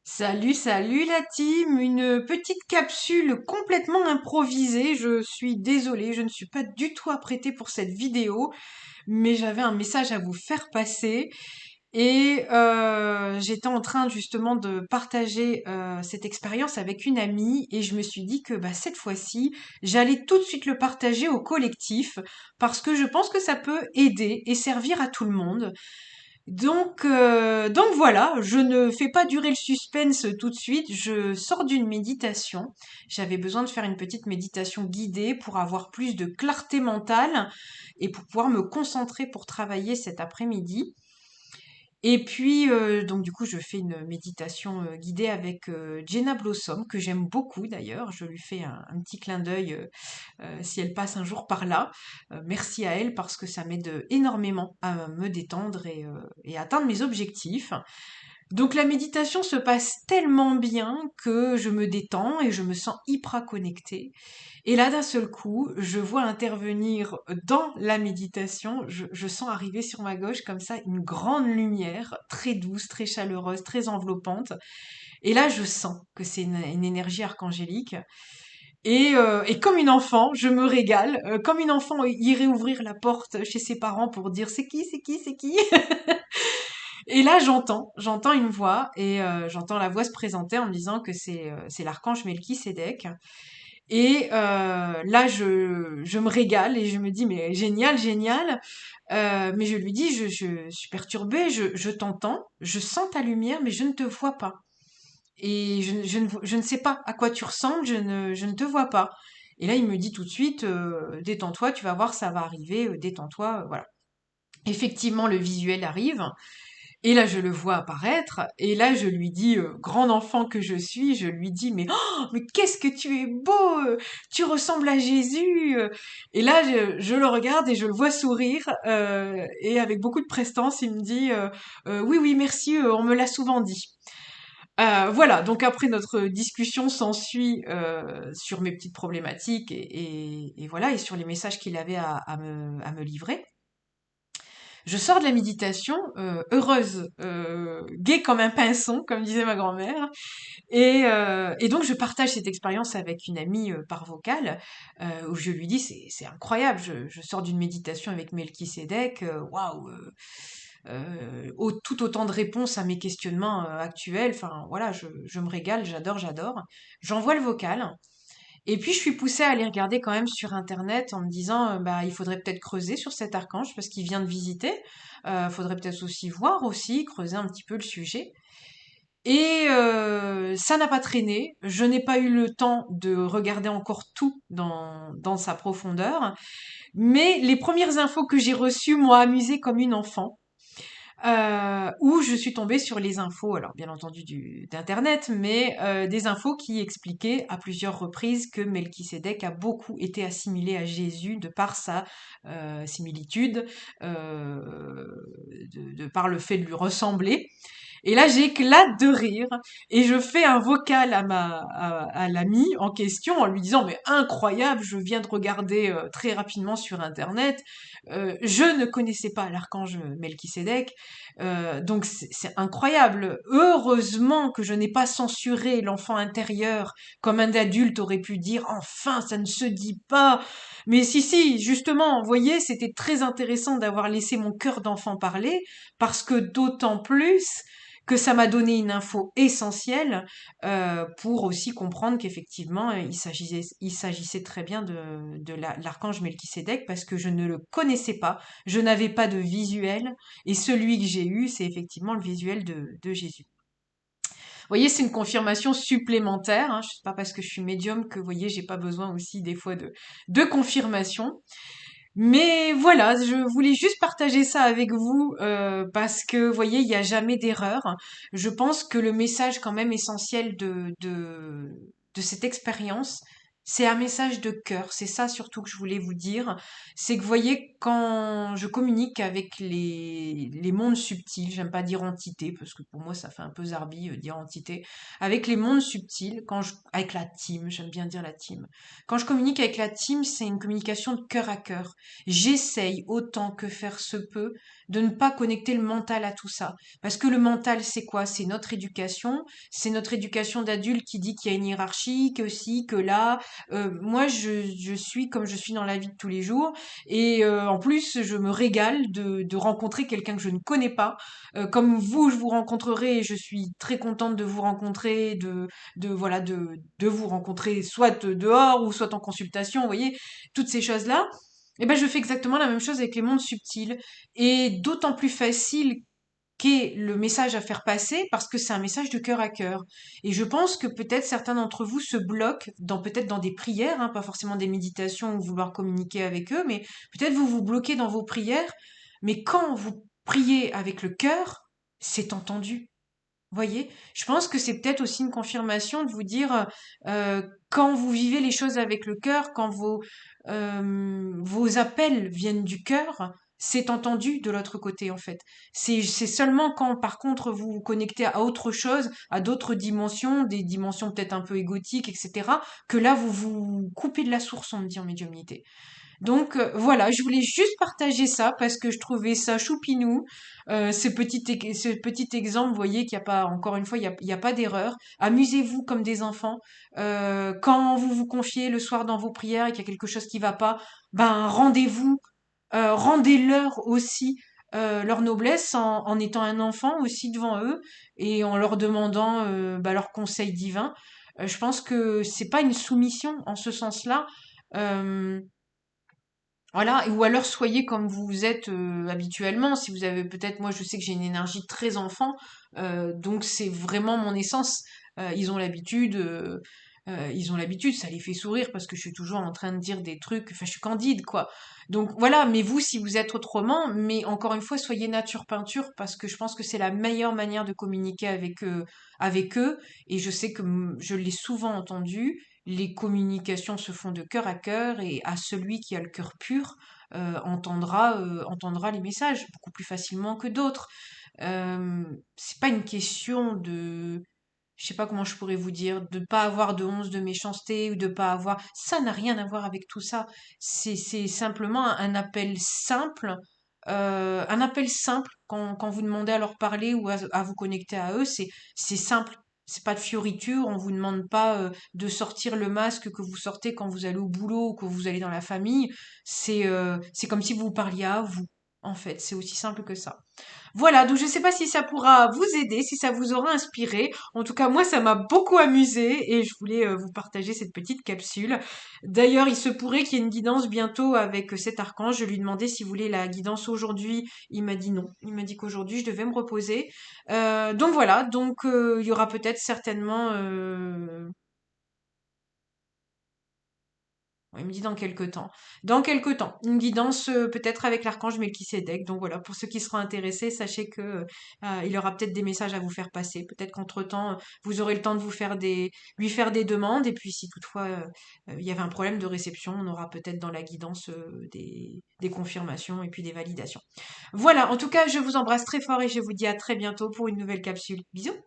Salut, salut la team, une petite capsule complètement improvisée. Je suis désolée, je ne suis pas du tout apprêtée pour cette vidéo, mais j'avais un message à vous faire passer et j'étais en train justement de partager cette expérience avec une amie et je me suis dit que bah, cette fois-ci, j'allais tout de suite le partager au collectif parce que je pense que ça peut aider et servir à tout le monde. Donc voilà, je ne fais pas durer le suspense tout de suite, je sors d'une méditation. J'avais besoin de faire une petite méditation guidée pour avoir plus de clarté mentale et pour pouvoir me concentrer pour travailler cet après-midi. Et puis, donc du coup, je fais une méditation guidée avec Jenna Blossom, que j'aime beaucoup d'ailleurs. Je lui fais un petit clin d'œil si elle passe un jour par là. Merci à elle parce que ça m'aide énormément à me détendre et atteindre mes objectifs. Donc la méditation se passe tellement bien que je me détends et je me sens hyper connectée. Et là, d'un seul coup, je vois intervenir dans la méditation, je sens arriver sur ma gauche comme ça une grande lumière, très douce, très chaleureuse, très enveloppante. Et là, je sens que c'est une énergie archangélique. Et comme une enfant, je me régale. Comme une enfant irait ouvrir la porte chez ses parents pour dire c'est qui, c'est qui, c'est qui. Et là, j'entends une voix et j'entends la voix se présenter en me disant que c'est l'archange Melchisédek. Et là, je me régale et je me dis mais génial, génial. Mais je lui dis je suis perturbée, je t'entends, je sens ta lumière, mais je ne te vois pas. Et je ne sais pas à quoi tu ressembles, je ne te vois pas. Et là, il me dit tout de suite, détends-toi, tu vas voir, ça va arriver, détends-toi, voilà. Effectivement, le visuel arrive, et là, je le vois apparaître, et là, je lui dis, grand enfant que je suis, je lui dis, mais qu'est-ce que tu es beau, tu ressembles à Jésus. Et là, je le regarde et je le vois sourire, et avec beaucoup de prestance, il me dit, oui, oui, merci, on me l'a souvent dit. Voilà, donc après notre discussion s'ensuit sur mes petites problématiques et voilà, et sur les messages qu'il avait à me livrer. Je sors de la méditation heureuse, gaie comme un pinson, comme disait ma grand-mère, et donc je partage cette expérience avec une amie par vocale, où je lui dis c'est incroyable, je sors d'une méditation avec Melchisédek, waouh, tout autant de réponses à mes questionnements actuels. Enfin voilà, je me régale, j'adore, j'adore. J'envoie le vocal. Et puis je suis poussée à aller regarder quand même sur internet en me disant bah il faudrait peut-être creuser sur cet archange parce qu'il vient de visiter. Faudrait peut-être aussi voir aussi creuser un petit peu le sujet. Et ça n'a pas traîné. Je n'ai pas eu le temps de regarder encore tout dans sa profondeur. Mais les premières infos que j'ai reçues m'ont amusée comme une enfant. Où je suis tombée sur les infos, alors bien entendu d'internet, mais des infos qui expliquaient à plusieurs reprises que Melchisédek a beaucoup été assimilé à Jésus de par sa similitude, de par le fait de lui ressembler. Et là, j'éclate de rire et je fais un vocal à l'ami en question en lui disant mais incroyable, je viens de regarder très rapidement sur internet, je ne connaissais pas l'archange Melchisédek, donc c'est incroyable. Heureusement que je n'ai pas censuré l'enfant intérieur comme un adulte aurait pu dire enfin ça ne se dit pas. Mais si si, justement, vous voyez, c'était très intéressant d'avoir laissé mon cœur d'enfant parler parce que d'autant plus que ça m'a donné une info essentielle pour aussi comprendre qu'effectivement il s'agissait très bien de l'archange Melchisédek parce que je ne le connaissais pas, je n'avais pas de visuel et celui que j'ai eu c'est effectivement le visuel de Jésus. Vous voyez, c'est une confirmation supplémentaire. Hein. C'est pas parce que je suis médium que vous voyez j'ai pas besoin aussi des fois de confirmation. Mais voilà, je voulais juste partager ça avec vous parce que, vous voyez, il n'y a jamais d'erreur. Je pense que le message quand même essentiel de cette expérience, C'est un message de cœur, c'est ça surtout que je voulais vous dire. C'est que vous voyez, quand je communique avec les mondes subtils, j'aime pas dire entité, parce que pour moi ça fait un peu zarbi dire entité, avec les mondes subtils, avec la team, j'aime bien dire la team. Quand je communique avec la team, c'est une communication de cœur à cœur. J'essaye autant que faire se peut de ne pas connecter le mental à tout ça. Parce que le mental, c'est quoi? C'est notre éducation d'adulte qui dit qu'il y a une hiérarchie, que si, que là, moi, je suis comme je suis dans la vie de tous les jours, et en plus, je me régale de rencontrer quelqu'un que je ne connais pas. Comme vous, je vous rencontrerai, et je suis très contente de vous rencontrer, voilà, de vous rencontrer soit dehors ou soit en consultation, vous voyez, toutes ces choses-là. Et ben, je fais exactement la même chose avec les mondes subtils, et d'autant plus facile qu'est le message à faire passer parce que c'est un message de cœur à cœur. Et je pense que peut-être certains d'entre vous se bloquent peut-être dans des prières, hein, pas forcément des méditations ou vouloir communiquer avec eux, mais peut-être vous vous bloquez dans vos prières. Mais quand vous priez avec le cœur, c'est entendu. Voyez, je pense que c'est peut-être aussi une confirmation de vous dire quand vous vivez les choses avec le cœur, quand vos appels viennent du cœur, c'est entendu de l'autre côté en fait. C'est seulement quand par contre vous vous connectez à autre chose, à d'autres dimensions, des dimensions peut-être un peu égotiques, etc., que là vous vous coupez de la source, on me dit en médiumnité. Donc voilà, je voulais juste partager ça parce que je trouvais ça choupinou. Ce petit exemple, vous voyez qu'il n'y a pas, encore une fois, il y a pas d'erreur. Amusez-vous comme des enfants. Quand vous vous confiez le soir dans vos prières et qu'il y a quelque chose qui va pas, ben rendez-vous, rendez-leur aussi leur noblesse en étant un enfant aussi devant eux et en leur demandant leurs conseils divins. Je pense que c'est pas une soumission en ce sens-là. Euh, voilà, ou alors soyez comme vous êtes habituellement. Si vous avez peut-être, moi je sais que j'ai une énergie très enfant, donc c'est vraiment mon essence. Ils ont l'habitude, ça les fait sourire parce que je suis toujours en train de dire des trucs, enfin je suis candide quoi. Donc voilà, mais vous si vous êtes autrement, mais encore une fois soyez nature peinture parce que je pense que c'est la meilleure manière de communiquer avec eux. Et je sais que je l'ai souvent entendu, les communications se font de cœur à cœur et à celui qui a le cœur pur entendra les messages beaucoup plus facilement que d'autres. C'est pas une question de, je sais pas comment je pourrais vous dire, de pas avoir de once de méchanceté ou de pas avoir, ça n'a rien à voir avec tout ça. C'est simplement un appel simple quand vous demandez à leur parler ou à vous connecter à eux, c'est simple. C'est pas de fioriture, on vous demande pas de sortir le masque que vous sortez quand vous allez au boulot ou que vous allez dans la famille. C'est comme si vous parliez à vous. En fait, c'est aussi simple que ça. Voilà, donc je ne sais pas si ça pourra vous aider, si ça vous aura inspiré. En tout cas, moi, ça m'a beaucoup amusé et je voulais vous partager cette petite capsule. D'ailleurs, il se pourrait qu'il y ait une guidance bientôt avec cet archange. Je lui demandais s'il voulait la guidance aujourd'hui. Il m'a dit non. Il m'a dit qu'aujourd'hui, je devais me reposer. Donc voilà, donc il y aura peut-être certainement ouais, il me dit dans quelques temps. Dans quelques temps. Une guidance peut-être avec l'archange Melchisédek. Donc voilà, pour ceux qui seront intéressés, sachez que il y aura peut-être des messages à vous faire passer. Peut-être qu'entre-temps, vous aurez le temps de lui faire des demandes. Et puis si toutefois il y avait un problème de réception, on aura peut-être dans la guidance des confirmations et puis des validations. Voilà, en tout cas, je vous embrasse très fort et je vous dis à très bientôt pour une nouvelle capsule. Bisous!